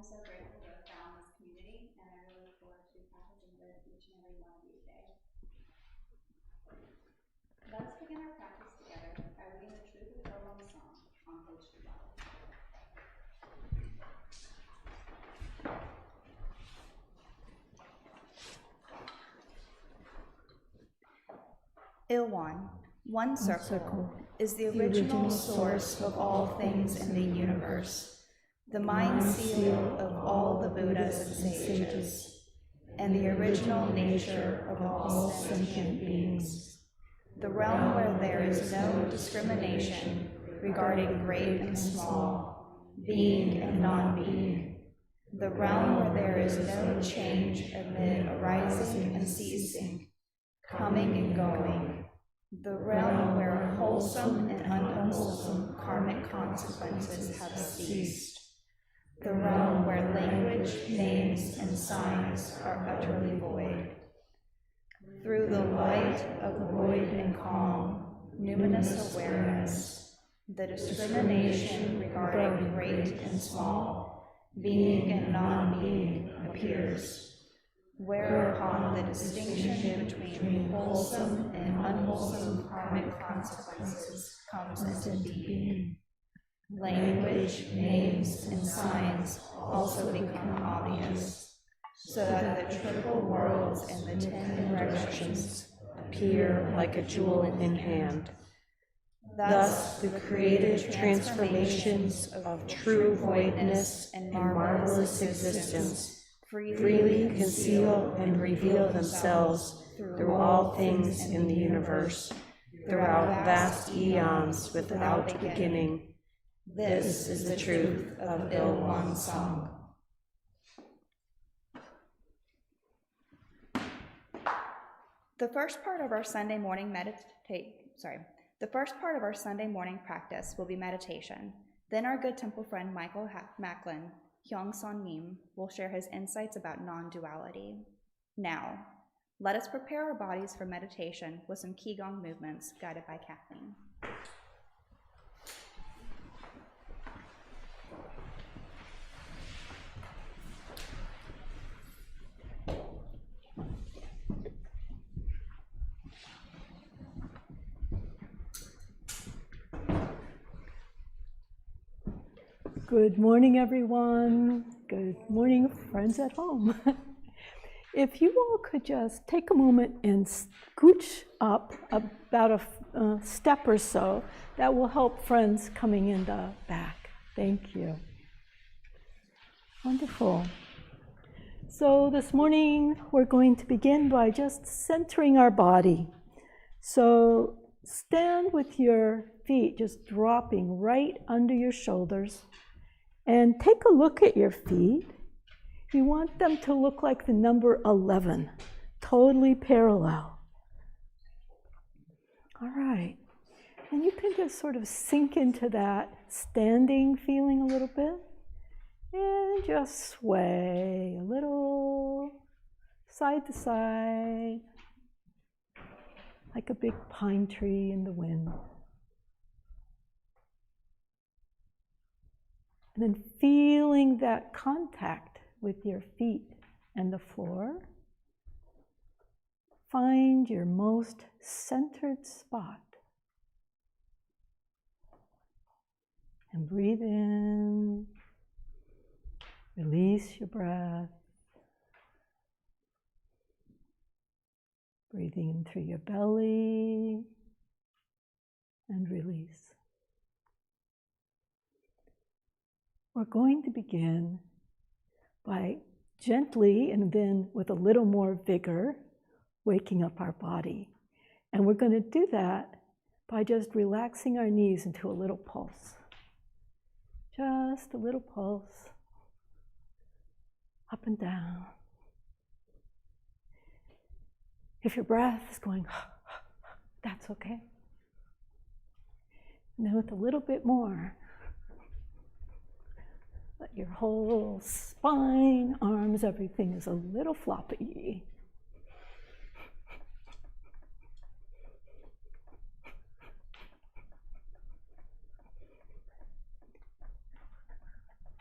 so grateful to have found this community, and I really look forward to practicing with each and every one of you today. Let us begin our practice together by reading the Truth of Won song on page 12. One circle is the original source of all things in the universe, the mind seal of all the Buddhas and sages, and the original nature of all sentient beings. The realm where there is no discrimination regarding great and small, being and non-being. The realm where there is no change amid arising and ceasing, coming and going. The realm where wholesome and unwholesome karmic consequences have ceased. The realm where language, names, and signs are utterly void. Through the light of void and calm, numinous awareness, the discrimination regarding great and small, being and non-being appears, whereupon the distinction between wholesome and unwholesome karmic consequences comes into being. Language, names, and signs also become obvious, so that the triple worlds and the 10 directions appear like a jewel in hand. Thus, the creative transformations of true voidness and marvelous existence freely conceal and reveal themselves through all things in the universe, throughout vast eons without beginning. This is the truth of Won song. The first part of our Sunday morning practice will be meditation. Then our good temple friend Michael Macklin, Hyung Son Nim, will share his insights about non-duality. Now, let us prepare our bodies for meditation with some Qi Gong movements guided by Kathleen. Good morning, everyone. Good morning, friends at home. If you all could just take a moment and scooch up about a step or so, that will help friends coming in the back. Thank you. Wonderful. So this morning, we're going to begin by just centering our body. So stand with your feet just dropping right under your shoulders. And take a look at your feet. You want them to look like the number 11, totally parallel. All right. And you can just sort of sink into that standing feeling a little bit. And just sway a little, side to side, like a big pine tree in the wind. And then feeling that contact with your feet and the floor, find your most centered spot. And breathe in, release your breath. Breathing in through your belly and release. We're going to begin by gently and then with a little more vigor, waking up our body. And we're going to do that by just relaxing our knees into a little pulse. Just a little pulse, up and down. If your breath is going, that's okay. And then with a little bit more, let your whole spine, arms, everything is a little floppy.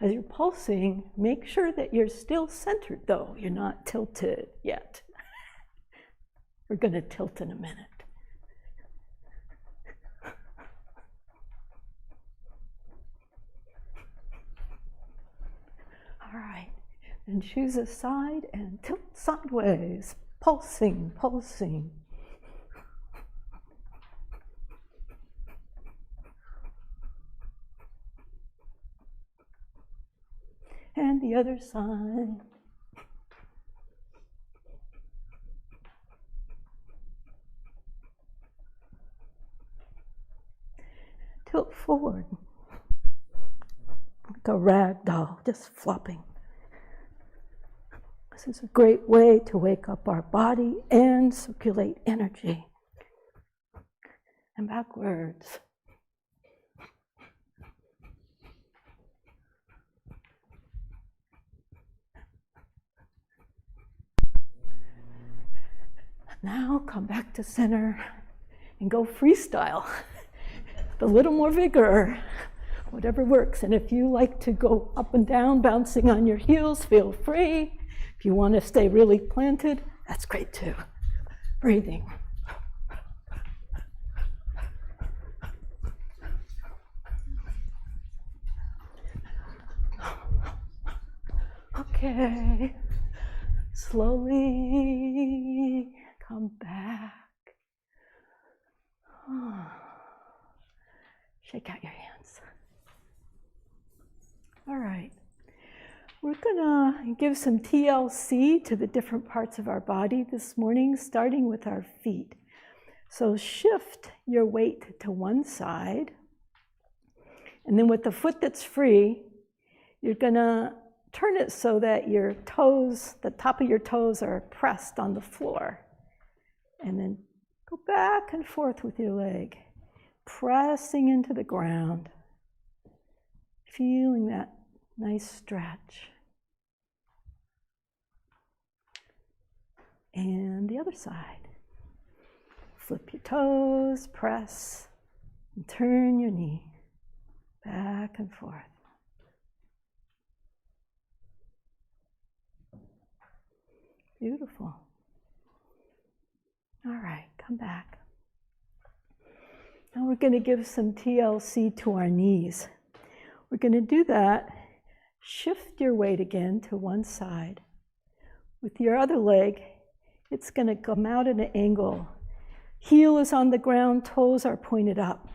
As you're pulsing, make sure that you're still centered though. You're not tilted yet. We're going to tilt in a minute. All right, and choose a side and tilt sideways, pulsing, pulsing. And the other side. Tilt forward. Like a rag doll, just flopping. This is a great way to wake up our body and circulate energy. And backwards. Now come back to center and go freestyle. A little more vigor. Whatever works. And if you like to go up and down, bouncing on your heels, feel free. If you want to stay really planted, that's great too. Breathing. Okay. Slowly come back. Shake out your hands. All right. We're gonna give some TLC to the different parts of our body this morning, starting with our feet. So shift your weight to one side, and then with the foot that's free, you're gonna turn it so that your toes, the top of your toes are pressed on the floor. And then go back and forth with your leg, pressing into the ground, feeling that nice stretch. And the other side. Flip your toes, press, and turn your knee back and forth. Beautiful. All right, come back. Now we're going to give some TLC to our knees. We're going to do that. Shift your weight again to one side. With your other leg, it's going to come out at an angle. Heel is on the ground, toes are pointed up.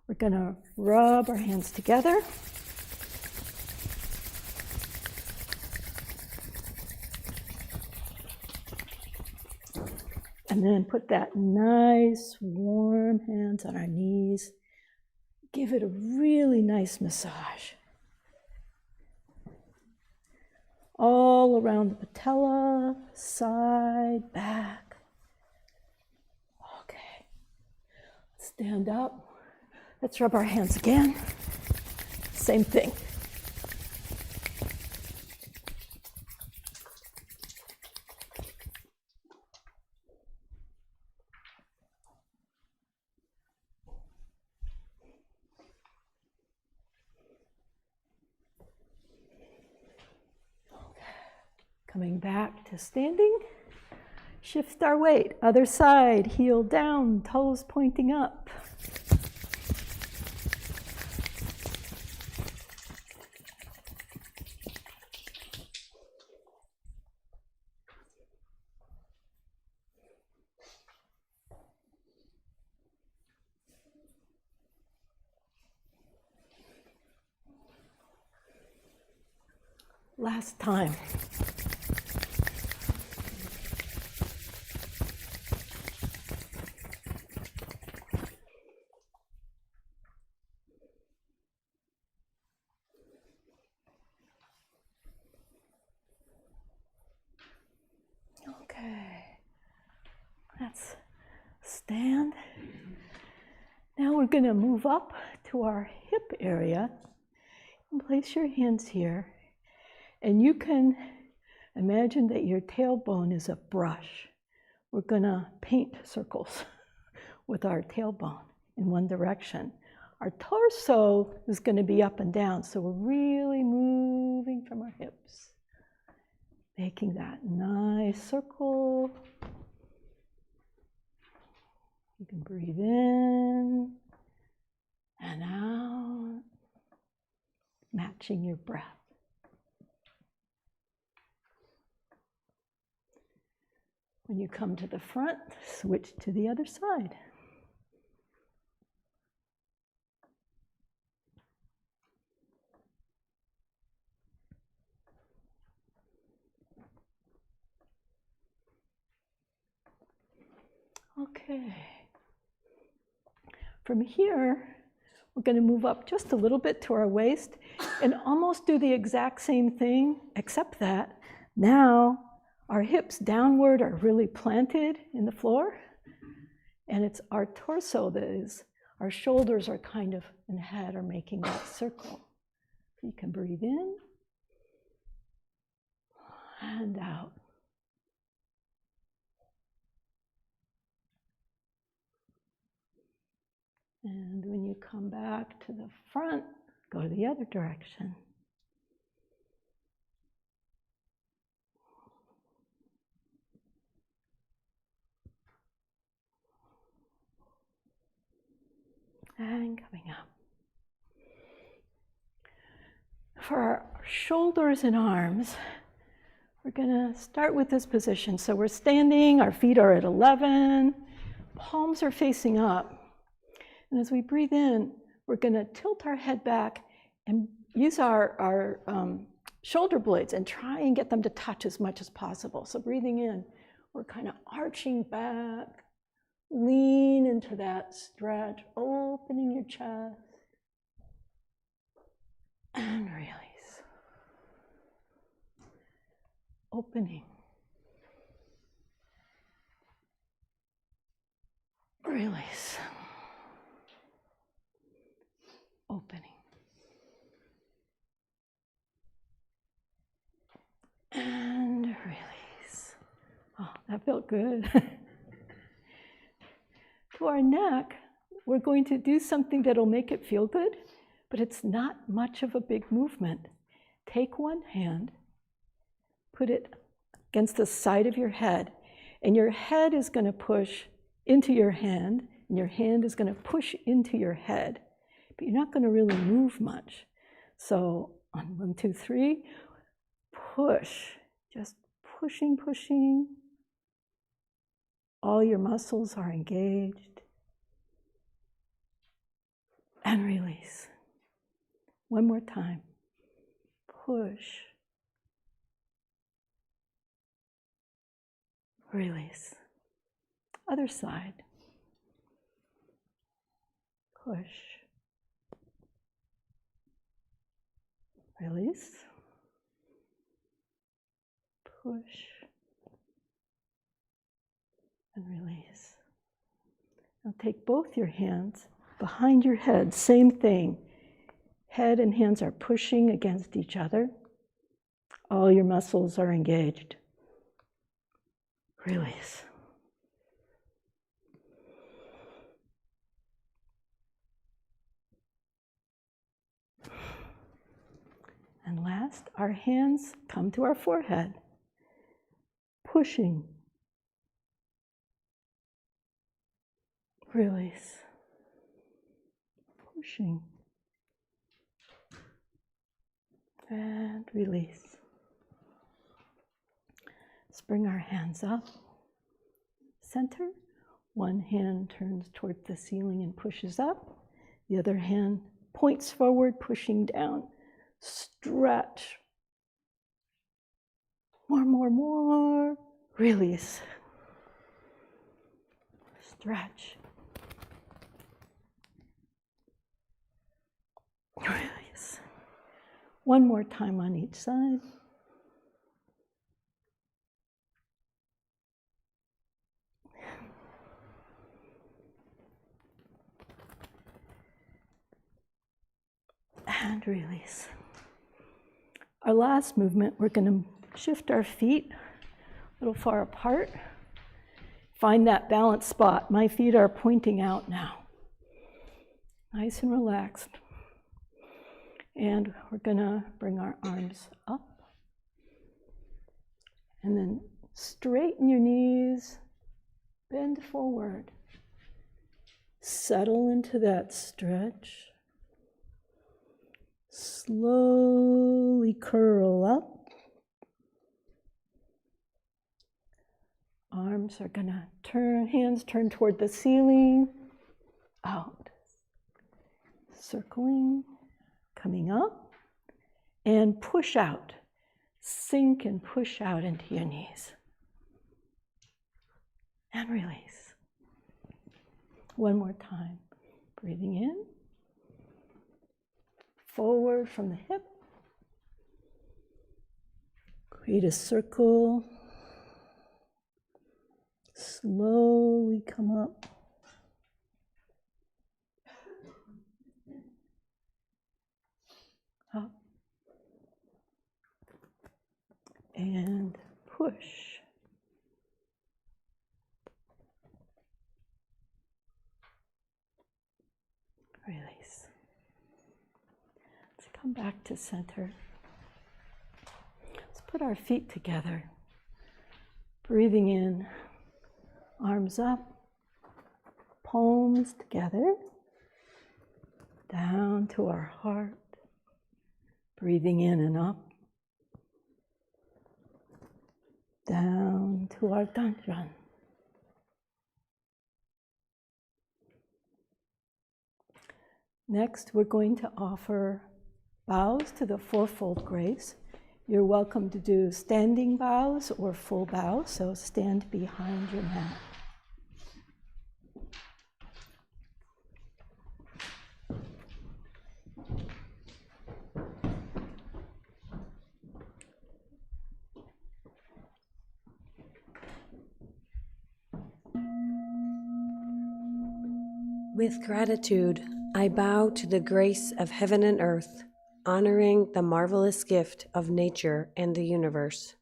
We're going to rub our hands together. And then put that nice warm hands on our knees. Give it a really nice massage. All around the patella, side, back. Okay. Stand up. Let's rub our hands again. Same thing. Coming back to standing, shift our weight. Other side, heel down, toes pointing up. Last time. Let's stand. Now we're going to move up to our hip area and place your hands here. And you can imagine that your tailbone is a brush. We're going to paint circles with our tailbone in one direction. Our torso is going to be up and down, so we're really moving from our hips, making that nice circle. You can breathe in and out, matching your breath. When you come to the front, switch to the other side. Okay. From here, we're going to move up just a little bit to our waist and almost do the exact same thing, except that now our hips downward are really planted in the floor, and it's our torso that is, our shoulders are kind of, and head are making that circle. You can breathe in and out. And when you come back to the front, go the other direction. And coming up. For our shoulders and arms, we're going to start with this position. So we're standing, our feet are at 11, palms are facing up. And as we breathe in, we're going to tilt our head back and use our shoulder blades and try and get them to touch as much as possible. So breathing in, we're kind of arching back. Lean into that stretch, opening your chest, and release. Opening. Release. Opening. And release. Oh, that felt good. To our neck, we're going to do something that'll make it feel good, but it's not much of a big movement. Take one hand, put it against the side of your head, and your head is going to push into your hand, and your hand is going to push into your head, but you're not going to really move much. So on 1, 2, 3, push, just pushing, pushing. All your muscles are engaged. And release. One more time. Push. Release. Other side. Push. Release. Push. And release. Now take both your hands behind your head, same thing. Head and hands are pushing against each other. All your muscles are engaged. Release. And last, our hands come to our forehead, pushing. Release. Pushing. And release. Let's bring our hands up. Center. One hand turns toward the ceiling and pushes up. The other hand points forward, pushing down. Stretch. More. Release. Stretch. Release. One more time on each side. And release. Our last movement, we're going to shift our feet a little far apart. Find that balance spot. My feet are pointing out now. nice and relaxed. And we're gonna bring our arms up. And then straighten your knees, bend forward. Settle into that stretch. Slowly curl up. Arms are gonna hands turn toward the ceiling, out. Circling, coming up, and push out. Sink and push out into your knees. And release. One more time. Breathing in. Forward from the hip. Create a circle. Slowly come up. Up. And push. Release. Let's come back to center. Let's put our feet together. Breathing in, arms up, palms together, down to our heart. Breathing in and up. Down to our dantian. Next, we're going to offer bows to the fourfold grace. You're welcome to do standing bows or full bows, so stand behind your mat. With gratitude, I bow to the grace of heaven and earth, honoring the marvelous gift of nature and the universe.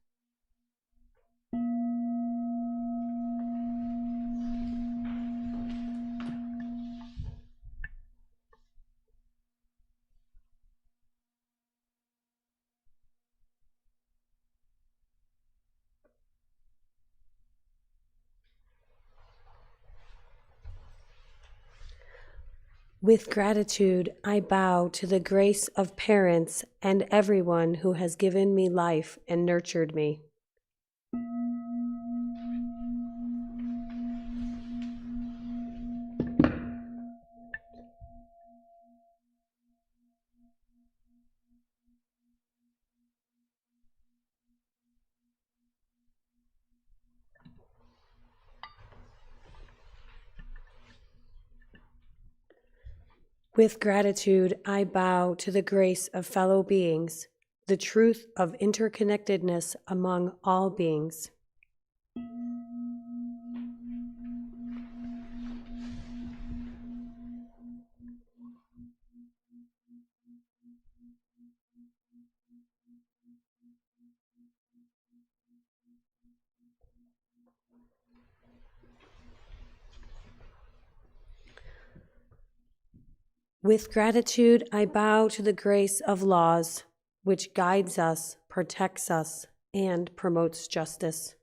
With gratitude, I bow to the grace of parents and everyone who has given me life and nurtured me. With gratitude, I bow to the grace of fellow beings, the truth of interconnectedness among all beings. With gratitude, I bow to the grace of laws, which guides us, protects us, and promotes justice.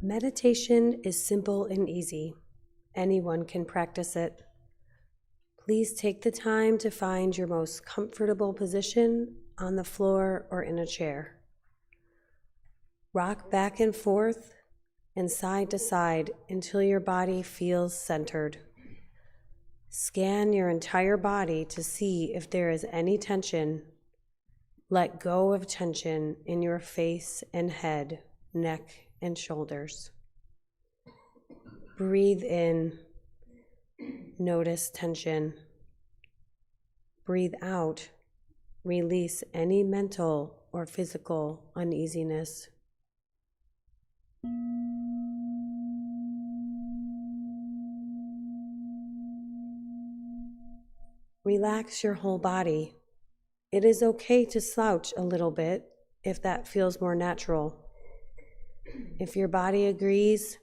Meditation is simple and easy. Anyone can practice it. Please take the time to find your most comfortable position on the floor or in a chair. Rock back and forth and side to side until your body feels centered. Scan your entire body to see if there is any tension. Let go of tension in your face and head, neck and shoulders. Breathe in. Notice tension. Breathe out. Release any mental or physical uneasiness. Relax your whole body. It is okay to slouch a little bit if that feels more natural. If your body agrees,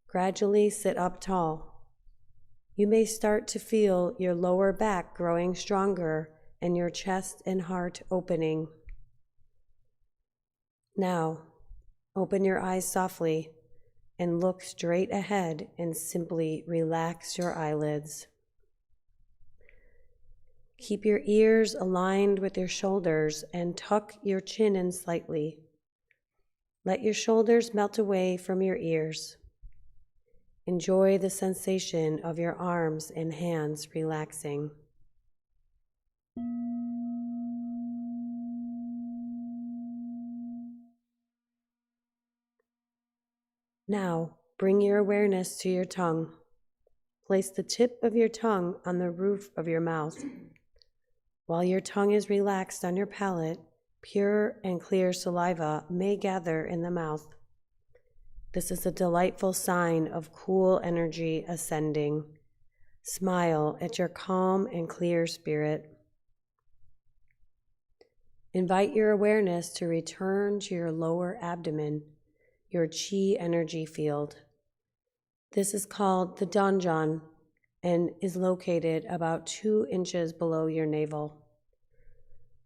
gradually sit up tall. You may start to feel your lower back growing stronger and your chest and heart opening. Now, open your eyes softly and look straight ahead and simply relax your eyelids. Keep your ears aligned with your shoulders and tuck your chin in slightly. Let your shoulders melt away from your ears. Enjoy the sensation of your arms and hands relaxing. Now, bring your awareness to your tongue. Place the tip of your tongue on the roof of your mouth. While your tongue is relaxed on your palate, pure and clear saliva may gather in the mouth. This is a delightful sign of cool energy ascending. Smile at your calm and clear spirit. Invite your awareness to return to your lower abdomen, your Qi energy field. This is called the Donjon and is located about 2 inches below your navel.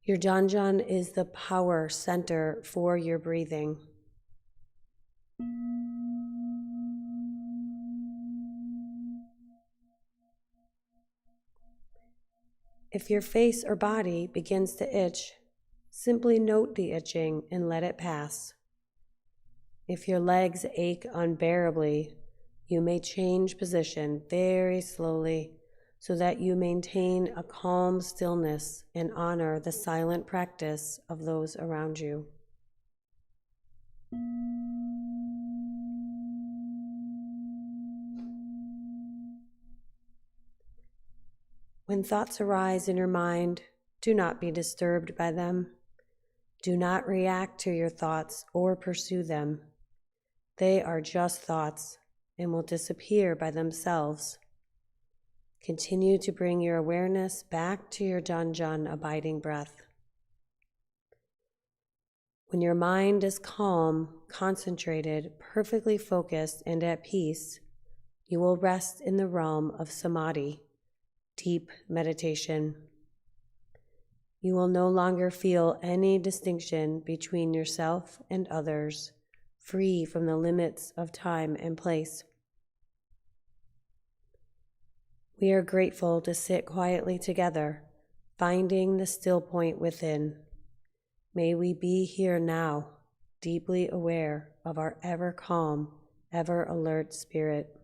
Your Donjon is the power center for your breathing. If your face or body begins to itch, simply note the itching and let it pass. If your legs ache unbearably, you may change position very slowly so that you maintain a calm stillness and honor the silent practice of those around you. When thoughts arise in your mind, do not be disturbed by them. Do not react to your thoughts or pursue them. They are just thoughts and will disappear by themselves. Continue to bring your awareness back to your Donjon abiding breath. When your mind is calm, concentrated, perfectly focused, and at peace, you will rest in the realm of samadhi, deep meditation. You will no longer feel any distinction between yourself and others, free from the limits of time and place. We are grateful to sit quietly together, finding the still point within. May we be here now, deeply aware of our ever calm, ever alert spirit.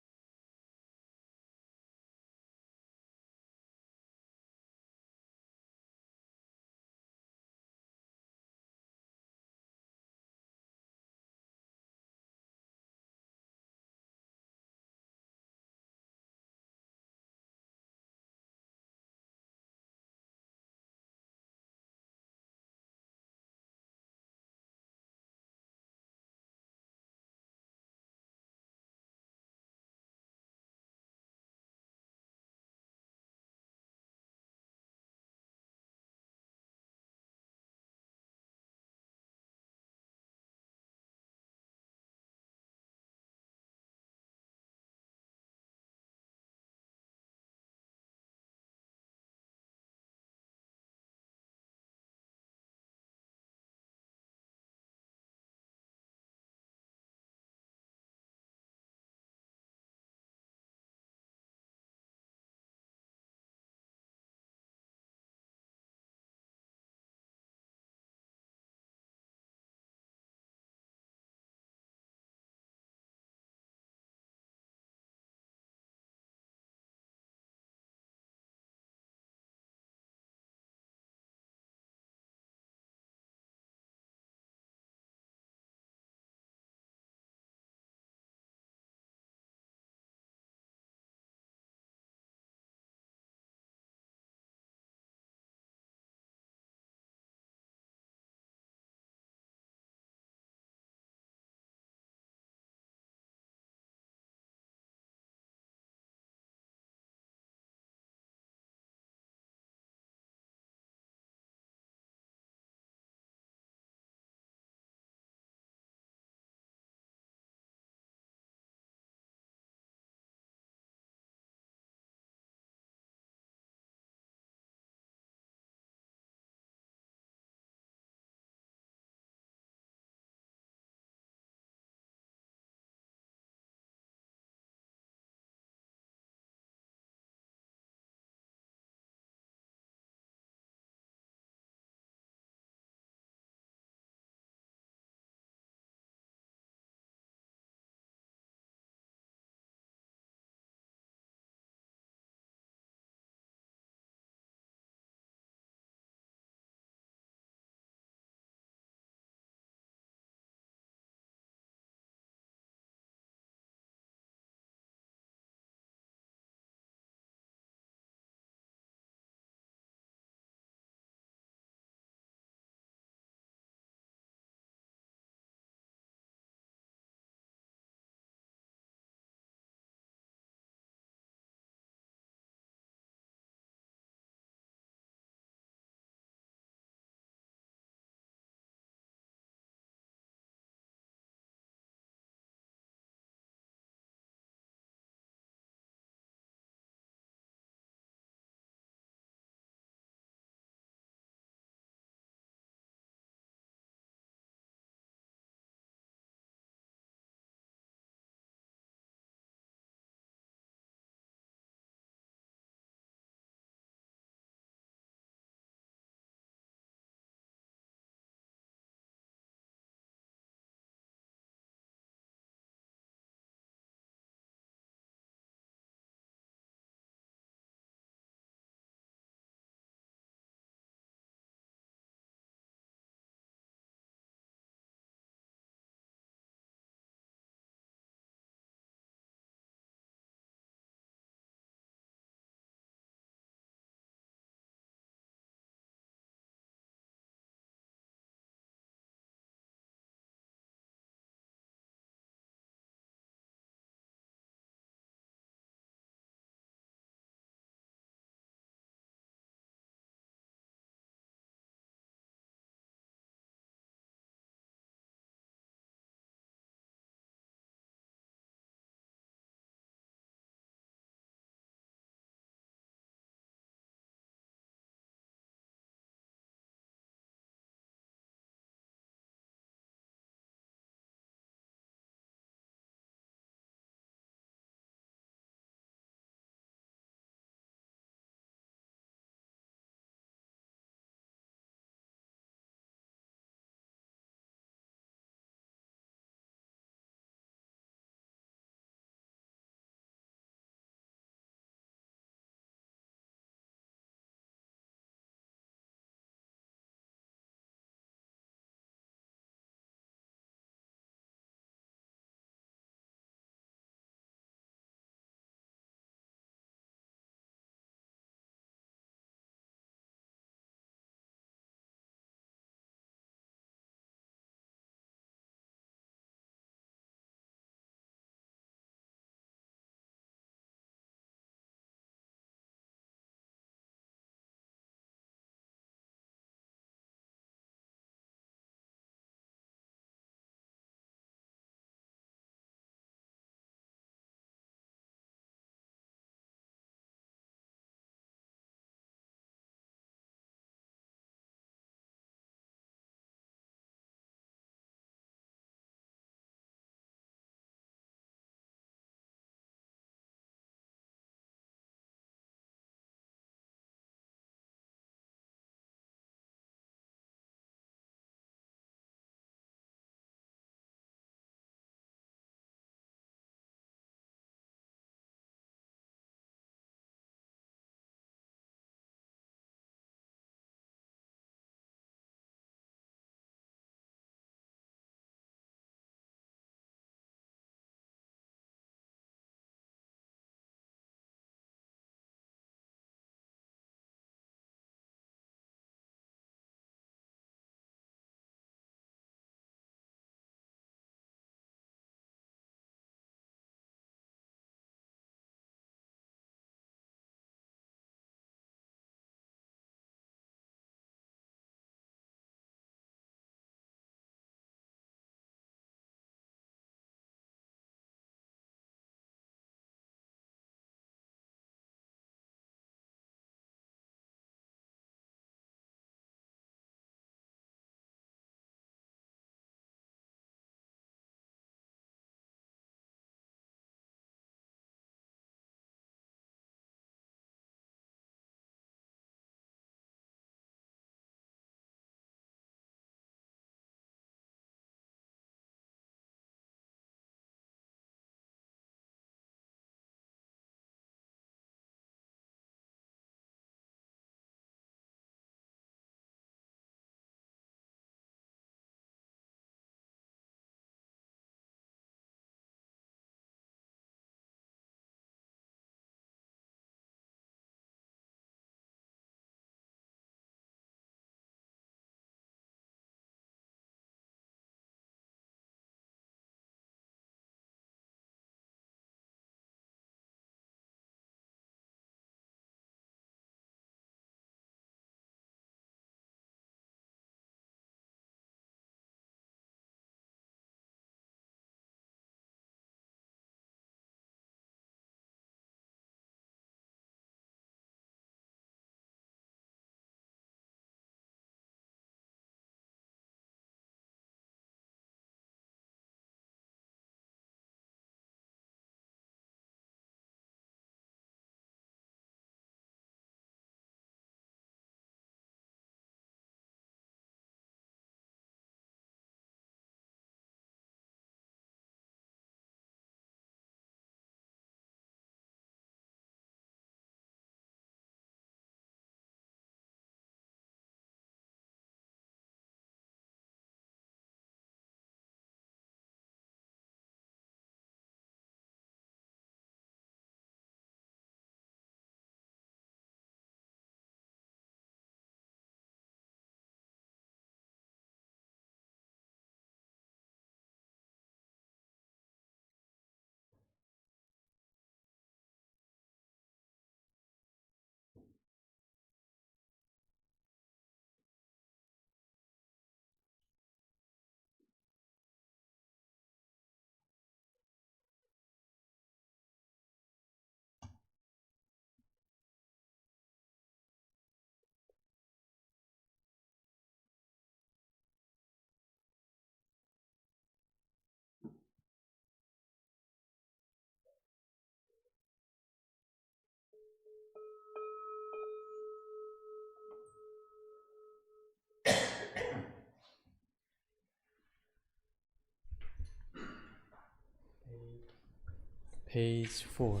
page 4.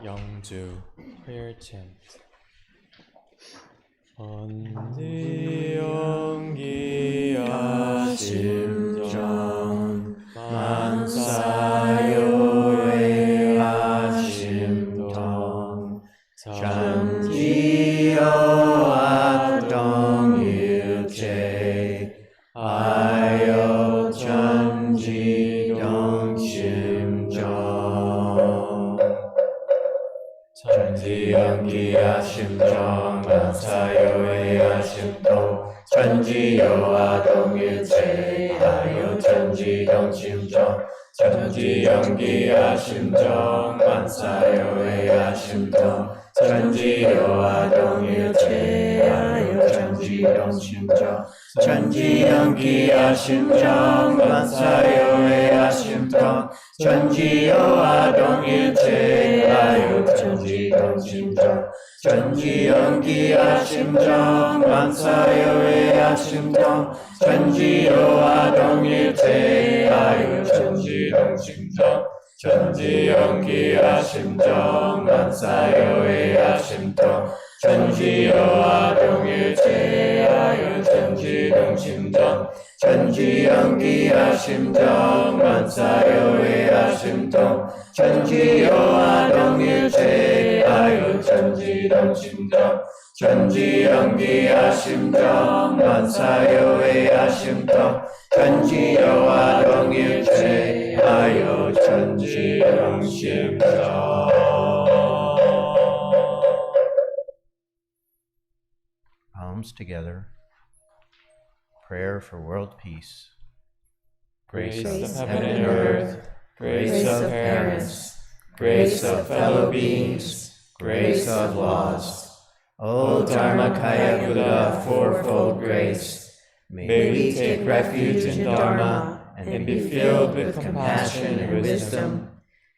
영주 prayer chant. 언지연기야 심정 만사요의 아심동 전지여악동일체 아여 전지동심정 전지연기야 심정 만사요의 아심동 전지여아동일체 아여 전지동심정 전지연기야 심정 만사요의 아심동 전지여아동일체 아여 전지동심정 전지연기야 심정 만사요의 아심동 전지여아동일체 아여 전지동심정 전지연기야 심정 만사요의 아심동 전지여아동일체 아여 전지동심정 전지연기야 심정 만사요의 아심동 전지여아동일체 아여 전지동심정 전지연기야 심정 만사요의 아심동 전지여아동일체 아여 전지동심정 전지연기야 심정 만사요의 아심동 전지여아동일체 아여 전지동심정. Palms together. Prayer for world peace. Grace of heaven and earth, grace of parents, grace of fellow beings, grace of laws. O Dharmakaya Buddha, fourfold grace, may we take refuge in Dharma and be filled with compassion and wisdom.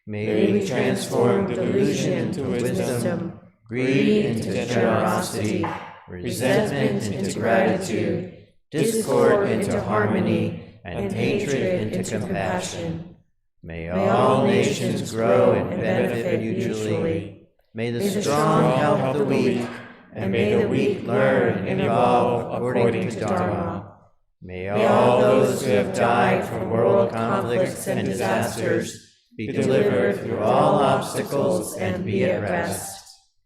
May we transform delusion into wisdom, greed into generosity, resentment into gratitude, discord into harmony, and hatred into compassion. May all nations grow and benefit mutually. May the strong help the weak, and may the weak learn and evolve according to Dharma. May all those who have died from world conflicts and disasters be delivered through all obstacles and be at rest.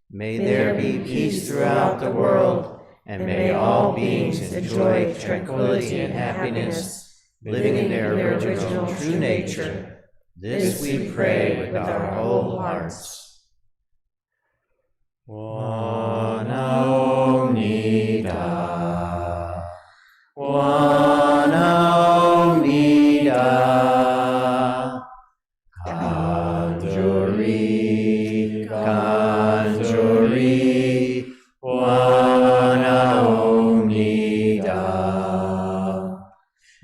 May there be peace throughout the world, and may all beings enjoy tranquility and happiness, living in their original true nature. This we pray with our whole hearts. 원하옵니다. 원하옵니다. 간절히 간절히 원하옵니다.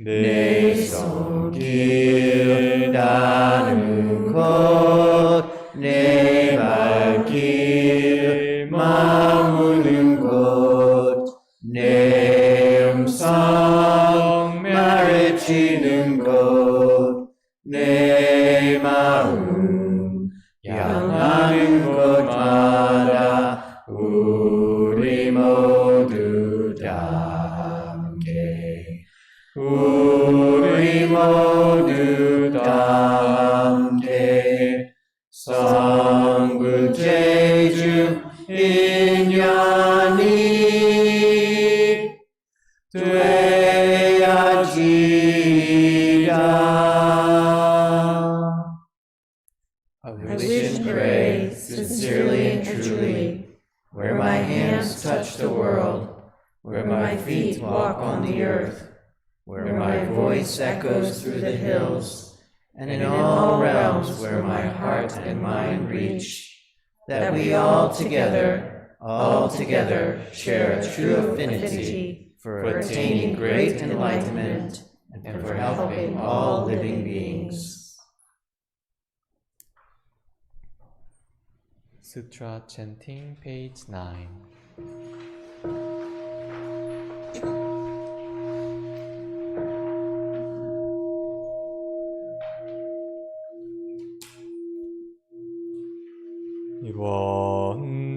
내 손길 닿는 곳 내 발길 머무는 곳 내 음성 말해지는 곳 내 마음 향하는 곳마다 우리 모두 다 함께 우리 모두 다 함께 성불제주 인연이 되야지다. I wish and pray sincerely and truly, where my hands touch the world, where my feet walk on the earth, where my voice echoes through the hills, and in all realms where my heart and mind reach, that we all together share a true affinity for attaining great enlightenment and for helping all living beings. Sutra chanting, page 9. Yuan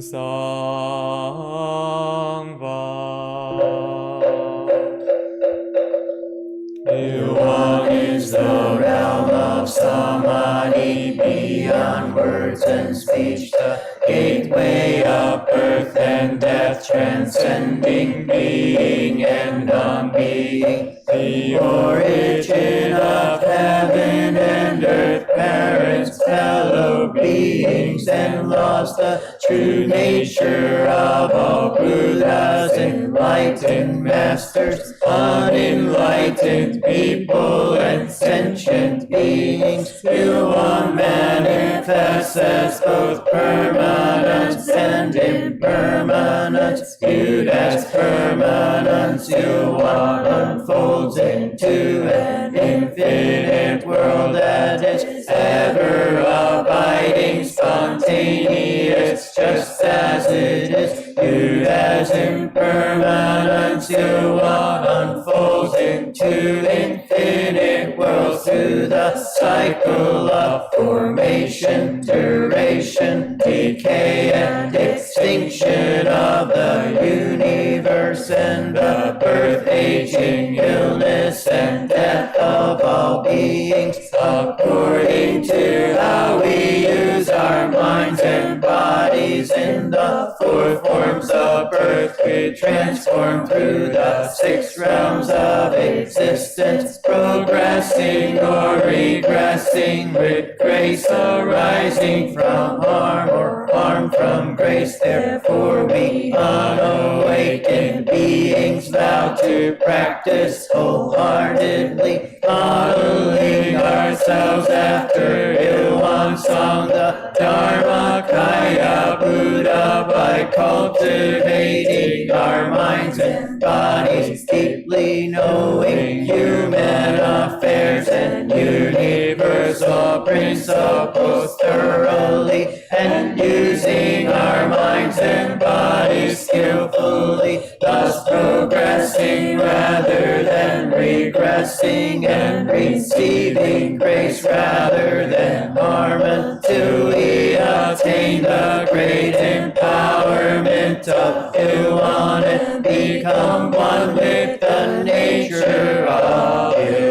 is the realm of samadhi, beyond words and speech, the gateway of birth and death, transcending being and non-being, the origin of heaven and earth, parents, fellow beings and laws, the true nature of all Buddhas, enlightened masters, unenlightened people, and sentient beings. Yuan manifests as both permanence and impermanence. Viewed as permanence, Yuan unfolds into an infinite world that is ever abiding, spontaneous, just as it is. Viewed as impermanence, Yuan unfolds into infinite worlds through the cycle of formation, duration, decay, and extinction of the universe, and the birth, aging, illness, and death of all beings, according to how we use our minds and bodies. In the four forms of birth, we transform through the 6 realms of existence, progressing or regressing, with grace arising from harm or harm from grace. Therefore we unawakened beings vow to practice wholeheartedly, modeling ourselves after Ilwan Song, the Dharmakaya Buddha, by cultivating our minds and bodies, deeply knowing human affairs and universal principles thoroughly, and using our minds and bodies skillfully, thus progressing rather than regressing, and receiving grace rather than harm, until we attain the great empowerment of Ilwan and become one with the nature of Ilwan.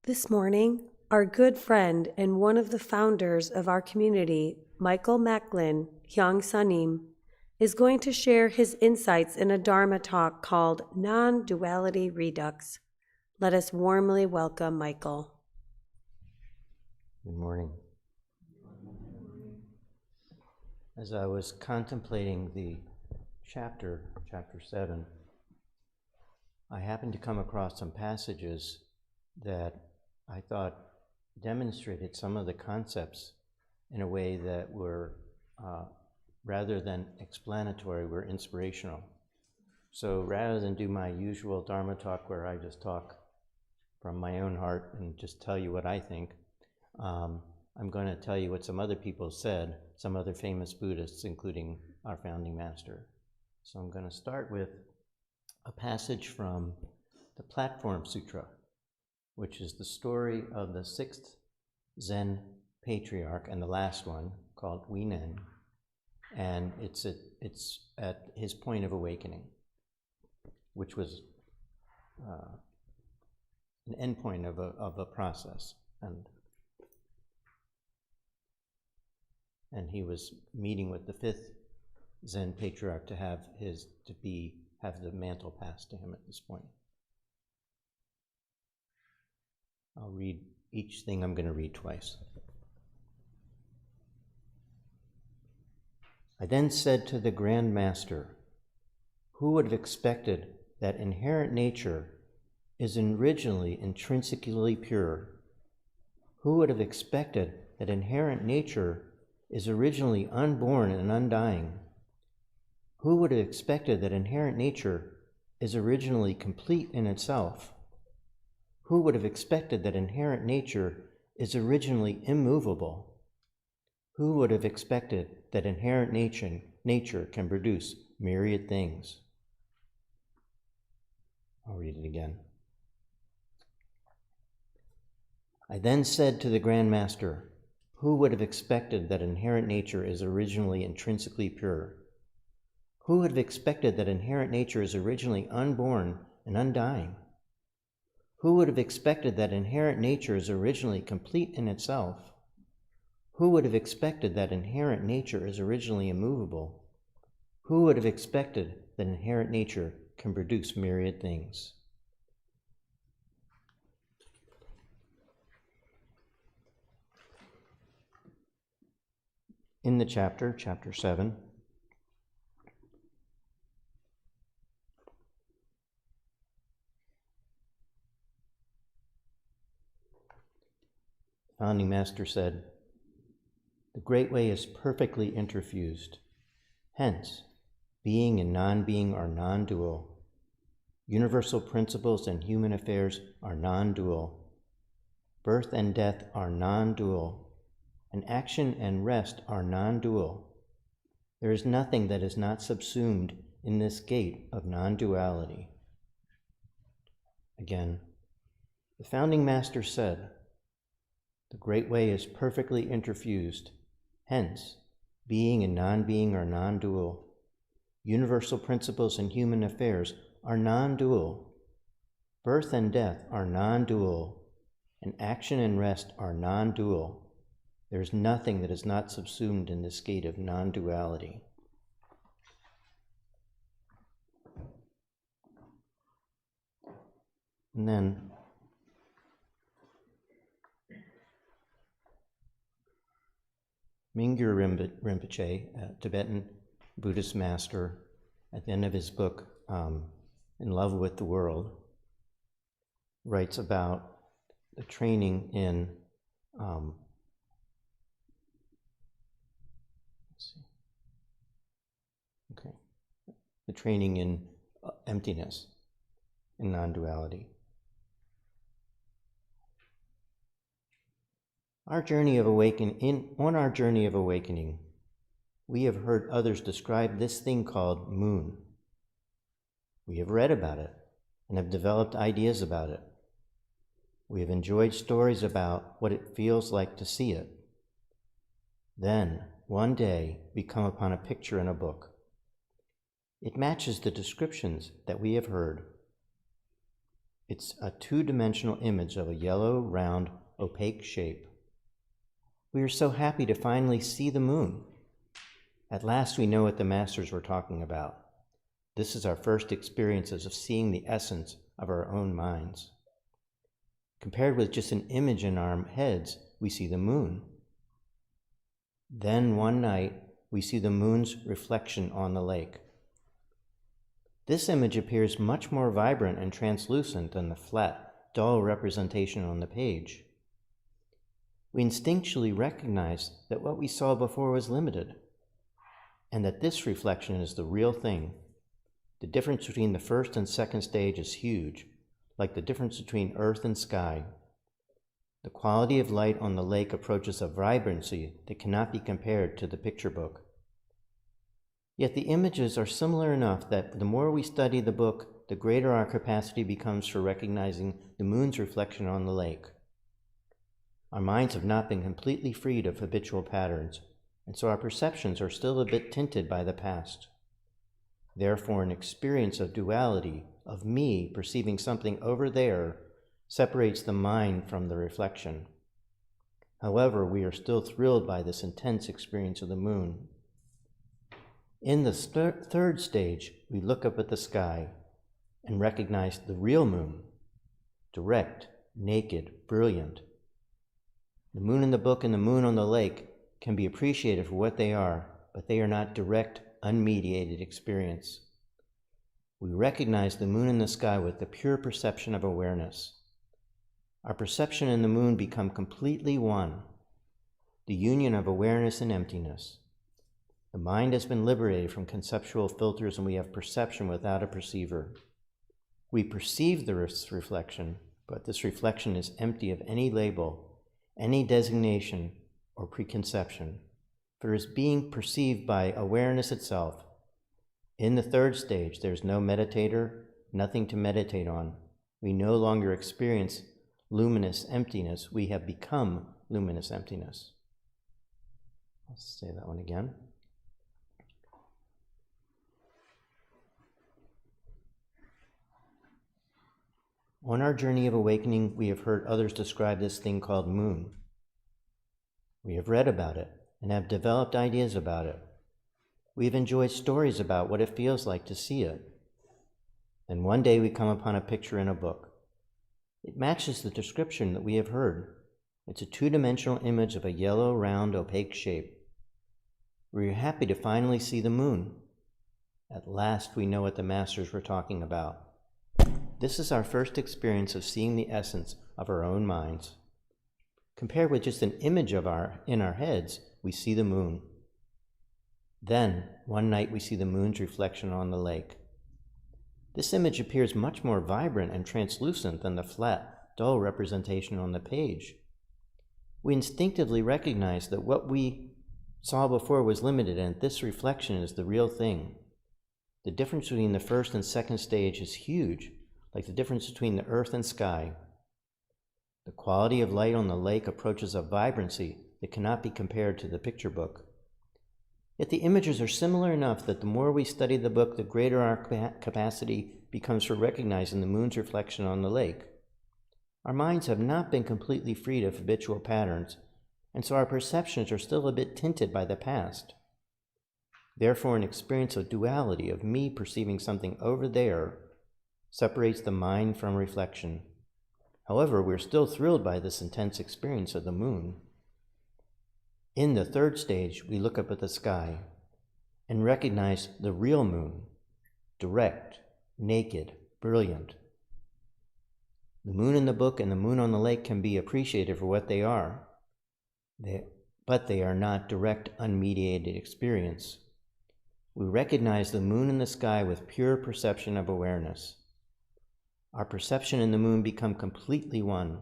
This morning, our good friend and one of the founders of our community, Michael Macklin Hyang Sanim, is going to share his insights in a Dharma talk called Non-Duality Redux. Let us warmly welcome Michael. Good morning. As I was contemplating the chapter 7, I happened to come across some passages that I thought demonstrated some of the concepts in a way that were, rather than explanatory, were inspirational. So rather than do my usual Dharma talk where I just talk from my own heart and just tell you what I think, I'm going to tell you what some other people said, some other famous Buddhists, including our founding master. So I'm going to start with a passage from the Platform Sutra, which is the story of the 6th Zen patriarch and the last one, called Huinen, and it's at his point of awakening, which was an endpoint of a process, and he was meeting with the 5th Zen patriarch to have the mantle passed to him at this point. I'll read each thing I'm going to read twice. I then said to the Grand Master, who would have expected that inherent nature is originally intrinsically pure? Who would have expected that inherent nature is originally unborn and undying? Who would have expected that inherent nature is originally complete in itself? Who would have expected that inherent nature is originally immovable? Who would have expected that inherent nature can produce myriad things? I'll read it again. I then said to the Grand Master, who would have expected that inherent nature is originally intrinsically pure? Who would have expected that inherent nature is originally unborn and undying? Who would have expected that inherent nature is originally complete in itself? Who would have expected that inherent nature is originally immovable? Who would have expected that inherent nature can produce myriad things? In the chapter 7, Founding Master said, the Great Way is perfectly interfused. Hence, being and non-being are non-dual. Universal principles and human affairs are non-dual. Birth and death are non-dual. And action and rest are non-dual. There is nothing that is not subsumed in this gate of non-duality. Again, the Founding Master said, the Great Way is perfectly interfused. Hence, being and non-being are non-dual. Universal principles and human affairs are non-dual. Birth and death are non-dual. And action and rest are non-dual. There is nothing that is not subsumed in this gate of non-duality. And then, Mingyur Rinpoche, a Tibetan Buddhist master, at the end of his book, In Love with the World, writes about the training in the training in emptiness, in non-duality. On our journey of awakening, we have heard others describe this thing called moon. We have read about it and have developed ideas about it. We have enjoyed stories about what it feels like to see it. Then, one day, we come upon a picture in a book. It matches the descriptions that we have heard. It's a two-dimensional image of a yellow, round, opaque shape. We are so happy to finally see the moon. At last we know what the masters were talking about. This is our first experiences of seeing the essence of our own minds. Compared with just an image in our heads, we see the moon. Then one night, we see the moon's reflection on the lake. This image appears much more vibrant and translucent than the flat, dull representation on the page. We instinctually recognize that what we saw before was limited, and that this reflection is the real thing. The difference between the first and second stage is huge, like the difference between earth and sky. The quality of light on the lake approaches a vibrancy that cannot be compared to the picture book. Yet the images are similar enough that the more we study the book, the greater our capacity becomes for recognizing the moon's reflection on the lake. Our minds have not been completely freed of habitual patterns, and so our perceptions are still a bit tinted by the past. Therefore, an experience of duality, of me perceiving something over there, separates the mind from the reflection. However, we are still thrilled by this intense experience of the moon. In the third stage, we look up at the sky and recognize the real moon, direct, naked, brilliant. The moon in the book and the moon on the lake can be appreciated for what they are, but they are not direct, unmediated experience. We recognize the moon in the sky with the pure perception of awareness. Our perception and the moon become completely one, the union of awareness and emptiness. The mind has been liberated from conceptual filters, and we have perception without a perceiver. We perceive the reflection, but this reflection is empty of any label, any designation, or preconception, for it is being perceived by awareness itself. In the third stage, there is no meditator, nothing to meditate on. We no longer experience luminous emptiness. We have become luminous emptiness. Let's say that one again. On our journey of awakening, we have heard others describe this thing called moon. We have read about it and have developed ideas about it. We have enjoyed stories about what it feels like to see it. And one day we come upon a picture in a book. It matches the description that we have heard. It's a two-dimensional image of a yellow, round, opaque shape. We are happy to finally see the moon. At last we know what the masters were talking about. This is our first experience of seeing the essence of our own minds. Compared with just an image in our heads, we see the moon. Then, one night we see the moon's reflection on the lake. This image appears much more vibrant and translucent than the flat, dull representation on the page. We instinctively recognize that what we saw before was limited, and this reflection is the real thing. The difference between the first and second stage is huge, like the difference between the earth and sky. The quality of light on the lake approaches a vibrancy that cannot be compared to the picture book. Yet the images are similar enough that the more we study the book, the greater our capacity becomes for recognizing the moon's reflection on the lake. Our minds have not been completely freed of habitual patterns, and so our perceptions are still a bit tinted by the past. Therefore, an experience of duality, of me perceiving something over there, separates the mind from reflection. However, we're still thrilled by this intense experience of the moon. In the third stage, we look up at the sky and recognize the real moon, direct, naked, brilliant. The moon in the book and the moon on the lake can be appreciated for what they are, but they are not direct, unmediated experience. We recognize the moon in the sky with pure perception of awareness. Our perception and the moon become completely one,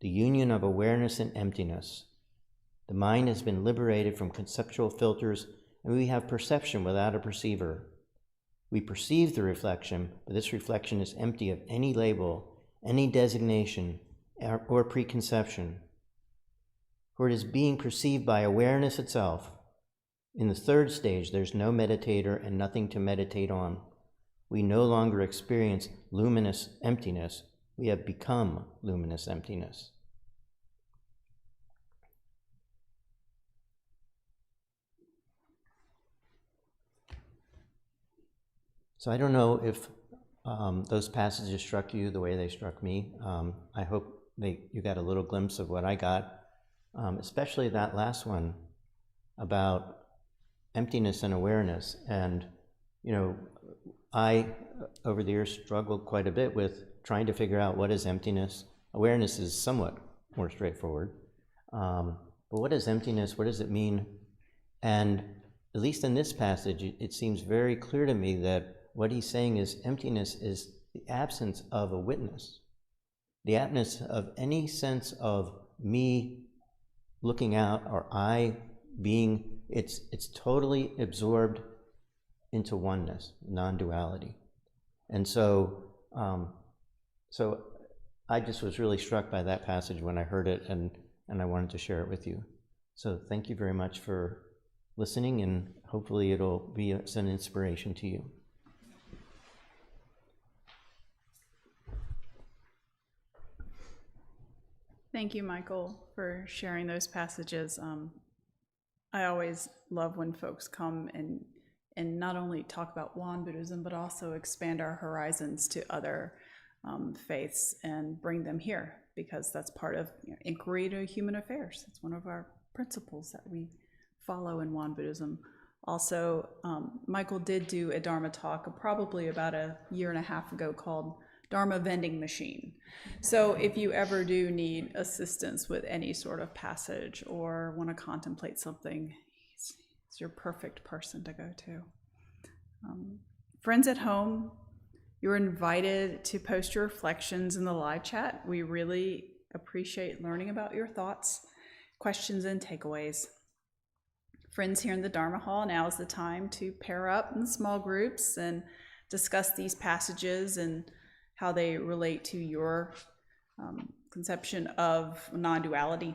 the union of awareness and emptiness. The mind has been liberated from conceptual filters, and we have perception without a perceiver. We perceive the reflection, but this reflection is empty of any label, any designation, or preconception, for it is being perceived by awareness itself. In the third stage, there's no meditator and nothing to meditate on. We no longer experience luminous emptiness. we have become luminous emptiness. So I don't know if those passages struck you the way they struck me. I hope you got a little glimpse of what I got, especially that last one about emptiness and awareness. And, you know, I, over the years, struggled quite a bit with trying to figure out what is emptiness. Awareness is somewhat more straightforward. But what is emptiness? What does it mean? And at least in this passage, it seems very clear to me that what he's saying is emptiness is the absence of a witness, the absence of any sense of me looking out or I being, it's totally absorbed into oneness, non-duality. And so I just was really struck by that passage when I heard it, and I wanted to share it with you. So thank you very much for listening, and hopefully it'll be an inspiration to you. Thank you, Michael, for sharing those passages. I always love when folks come and not only talk about Won Buddhism, but also expand our horizons to other faiths and bring them here, because that's part of inquiry to human affairs. It's one of our principles that we follow in Won Buddhism. Also, Michael did do a Dharma talk probably about a year and a half ago called Dharma Vending Machine. So if you ever do need assistance with any sort of passage or want to contemplate something, it's your perfect person to go to. Friends at home, you're invited to post your reflections in the live chat. We really appreciate learning about your thoughts, questions, and takeaways. Friends here in the Dharma Hall, now is the time to pair up in small groups and discuss these passages and how they relate to your conception of non-duality.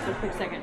A quick second.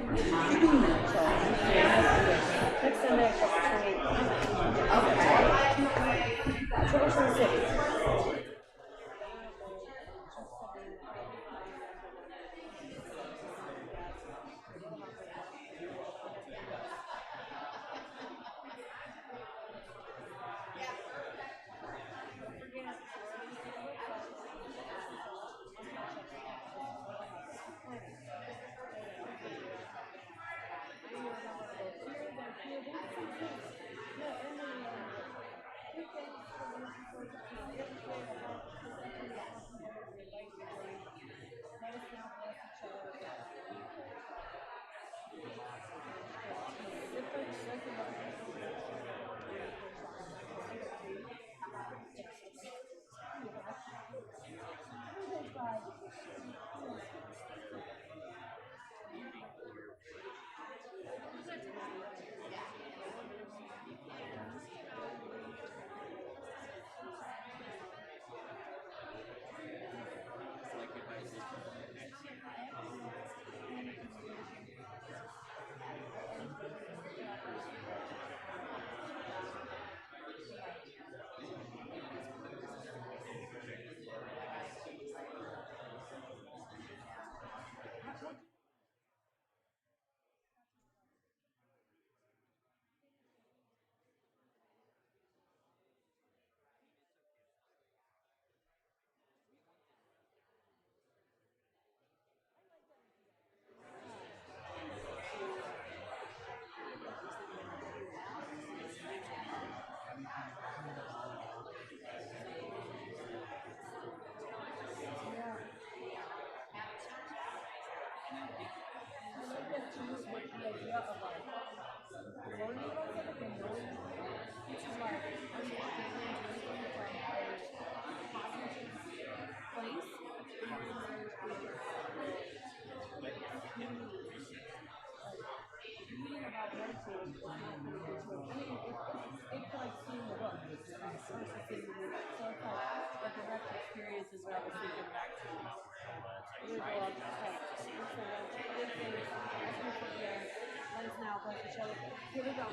Now, bless each other. Here we go.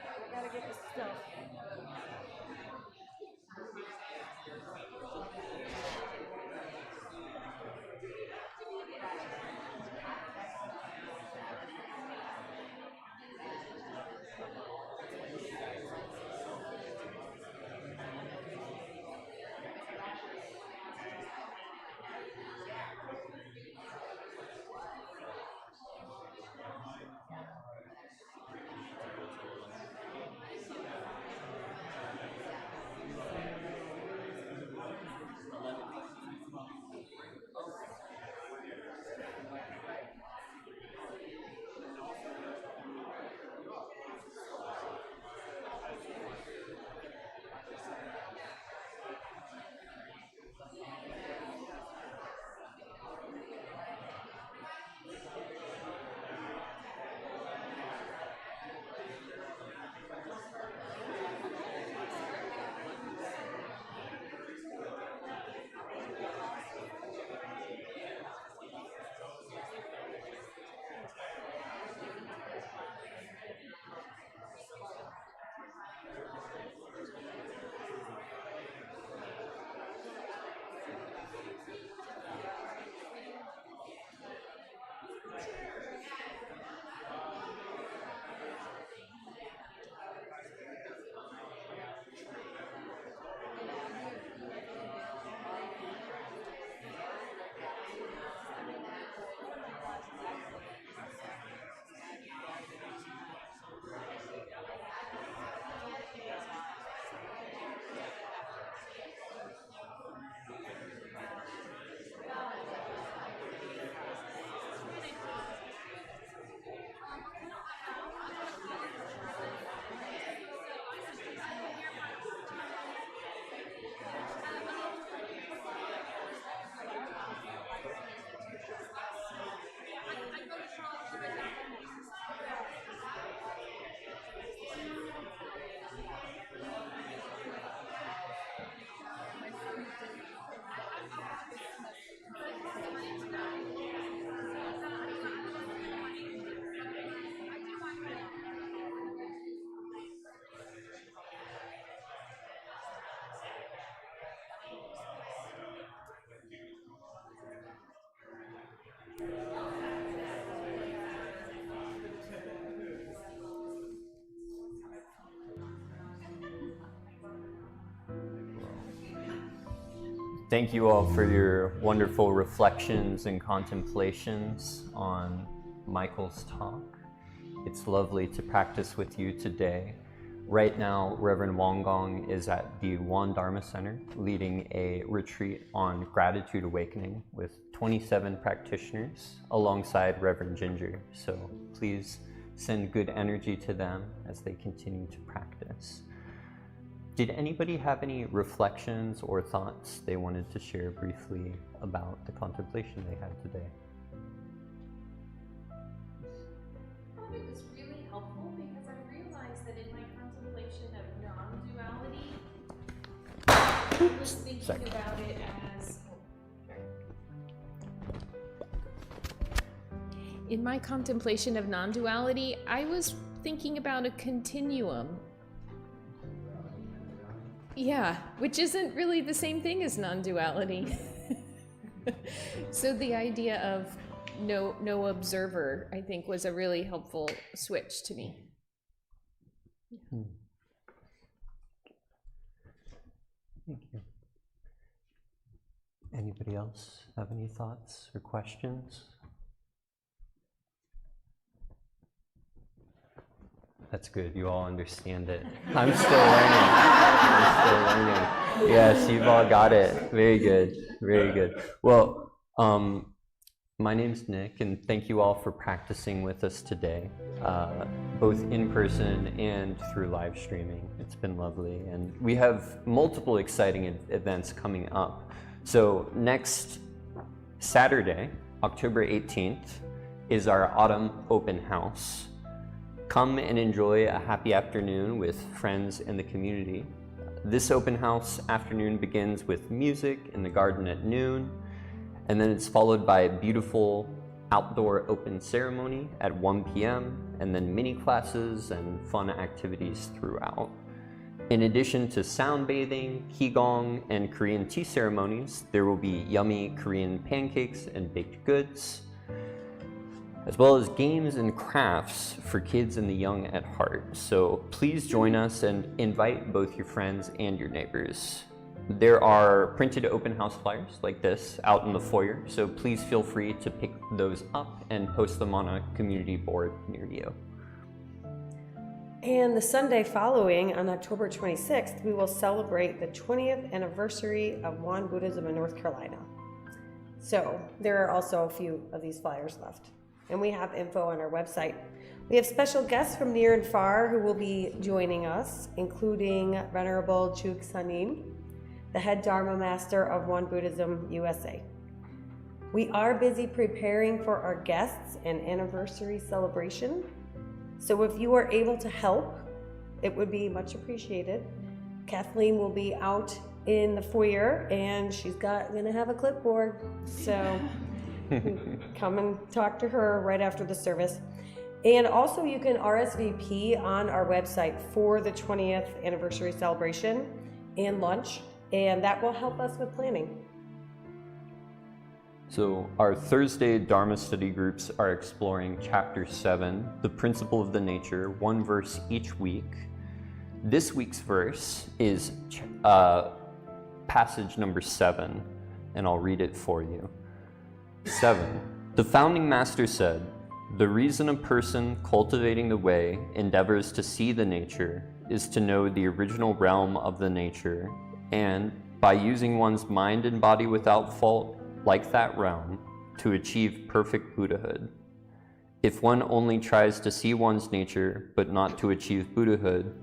I gotta get this stuff. Thank you all for your wonderful reflections and contemplations on Michael's talk. It's lovely to practice with you today. Right now, Reverend Won Gong is at the Won Dharma Center leading a retreat on gratitude awakening with 27 practitioners alongside Reverend Ginger. So please send good energy to them as they continue to practice. Did anybody have any reflections or thoughts they wanted to share briefly about the contemplation they had today? I thought it was really helpful because I realized that in my contemplation of non-duality, I was thinking about it as... In my contemplation of non-duality, I was thinking about a continuum. Yeah, which isn't really the same thing as non-duality. So the idea of no observer, I think, was a really helpful switch to me. Thank you. Anybody else have any thoughts or questions? That's good. You all understand it. I'm still learning. Yes, you've all got it. Very good. Very good. Well, my name's Nick, and thank you all for practicing with us today, both in person and through live streaming. It's been lovely, and we have multiple exciting events coming up. So next Saturday, October 18th, is our autumn open house. Come and enjoy a happy afternoon with friends in the community. This open house afternoon begins with music in the garden at noon, And then it's followed by a beautiful outdoor open ceremony at 1 p.m. and then mini classes and fun activities throughout. In addition to sound bathing, Qi Gong, and Korean tea ceremonies, there will be yummy Korean pancakes and baked goods, as well as games and crafts for kids and the young at heart. So please join us and invite both your friends and your neighbors. There are printed open house flyers like this out in the foyer, so please feel free to pick those up and post them on a community board near you. And the Sunday following, on October 26th, we will celebrate the 20th anniversary of Won Buddhism in North Carolina. So there are also a few of these flyers left, and we have info on our website. We have special guests from near and far who will be joining us, including Venerable Juk Sanin, the head Dharma Master of Won Buddhism USA. We are busy preparing for our guests and anniversary celebration. So if you are able to help, it would be much appreciated. Kathleen will be out in the foyer and she's gonna have a clipboard. So come and talk to her right after the service. And also you can RSVP on our website for the 20th anniversary celebration and lunch, and that will help us with planning. So our Thursday Dharma study groups are exploring Chapter 7, the principle of the nature, one verse each week. This week's verse is passage number 7, and I'll read it for you. 7. The founding master said, "The reason a person cultivating the way endeavors to see the nature is to know the original realm of the nature, and by using one's mind and body without fault, like that realm, to achieve perfect Buddhahood. If one only tries to see one's nature but not to achieve Buddhahood,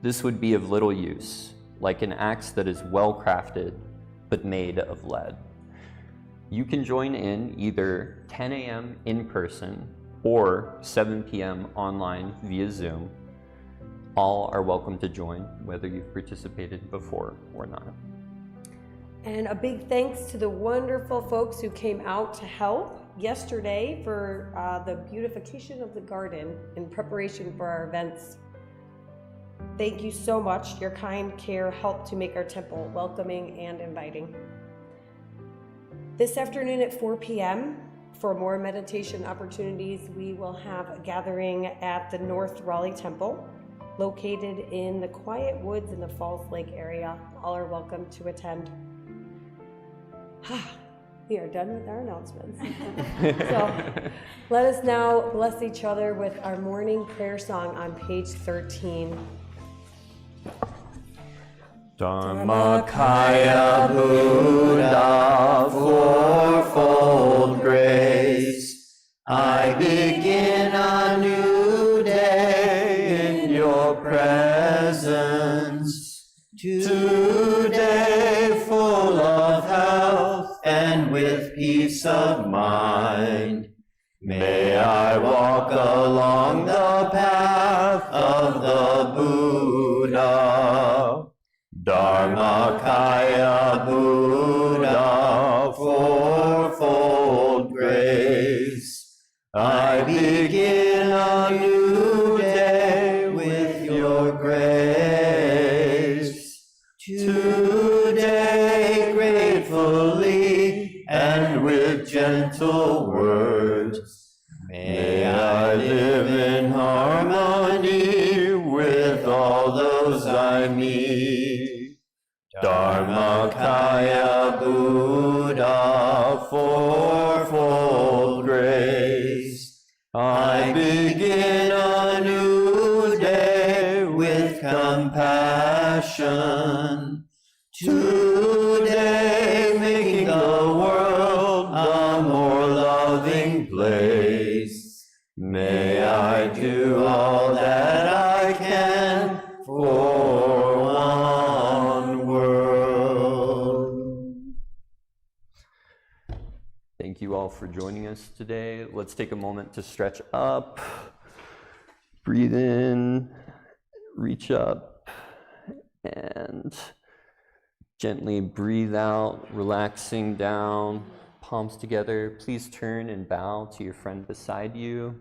this would be of little use, like an axe that is well crafted but made of lead." You can join in either 10 a.m. in person or 7 p.m. online via Zoom. All are welcome to join, whether you've participated before or not. And a big thanks to the wonderful folks who came out to help yesterday for the beautification of the garden in preparation for our events. Thank you so much. Your kind care helped to make our temple welcoming and inviting. This afternoon at 4 p.m., for more meditation opportunities, we will have a gathering at the North Raleigh Temple, located in the quiet woods in the Falls Lake area. All are welcome to attend. We are done with our announcements. So let us now bless each other with our morning prayer song on page 13. Dharmakaya Buddha, fourfold grace, I begin a new day in your presence. Today full of health and with peace of mind, may I walk along the path of the Buddha. Dharmakaya Buddha, fourfold grace, I begin a new day with your grace. Today gratefully and with gentle words, may I live in harmony with all those I meet. Dharmakaya Buddha, fourfold grace, I begin a new day with compassion. Today making the world a more loving place. May I do all that I can for one world. Thank you all for joining us today. Let's take a moment to stretch up, breathe in, reach up, and gently breathe out, relaxing down, palms together. Please turn and bow to your friend beside you.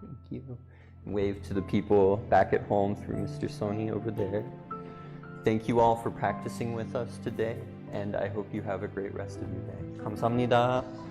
Thank you. Wave to the people back at home through Mr. Soni over there. Thank you all for practicing with us today, and I hope you have a great rest of your day. 감사합니다.